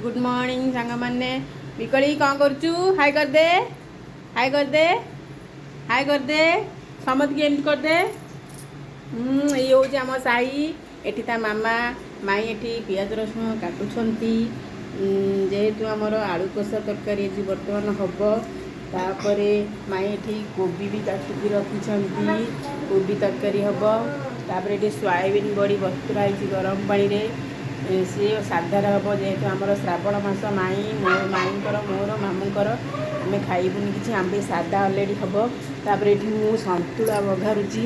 Good morning सांग मैंने बिकली कौन करुचु हाय कर दे हाय कर दे हाय कर दे समझ के एम कर दे ये हूँ आम साई एठी ता मामा माई एठी पियाज रसुण काटुछंती जेहेतु आमर आलू कषा तरकारी आज बर्तमान हम तापरे माई एठी कोबी भी काटिकी रखिछंती कोबी तरकारी हम तापर ये सोयाबीन बड़ी बतुराई गरम पानी रे सी साधार हम जेहेतु आमर श्रावण मास माई माईंकर मोर मामूंकर आम खाइबुनि कि आम सादा अलरेडी हम तापर ये मु सतुला बघारुची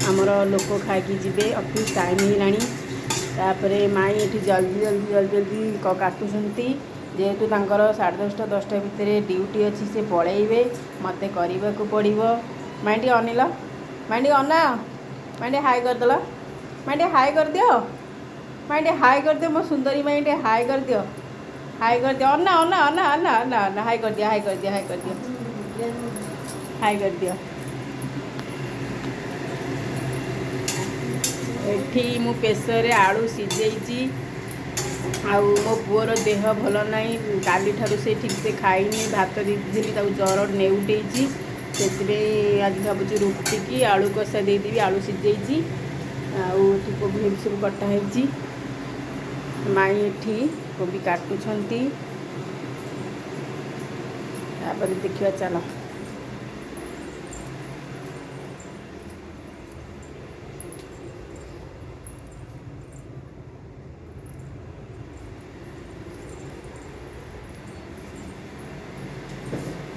आमर लोक खाई जी अफिस टाइम है माई ये जल्दी जल्दी जल्दी जल्दी काटुंट जेहेतु तांकर 10:30 10टा भितर ड्यूटी अच्छी से पलैबे मत करने को पड़ो माइंड अनिल माइंड अना माइंड हाई करदेल माइंड हाई कर दियो माइंड हाई कर दियो मो सुंदरी माइंड हाई कर दियो अना अना अना अना अना अना हाई कर दिया हाई कर दिया हाई कर दिया हाई कर दियो एठी मु प्रेसर आलू सिझेची आउ मो पुअर देह भल ना काली ठारू से ठीक से खाईनी भात देती जर नेउटे से आज भावुँ रुटी की आलू कषा देदेवी आलू सिझेची आउ कोबी सब कटाई माई एठी कोबी काटुछंती देखिए चलो।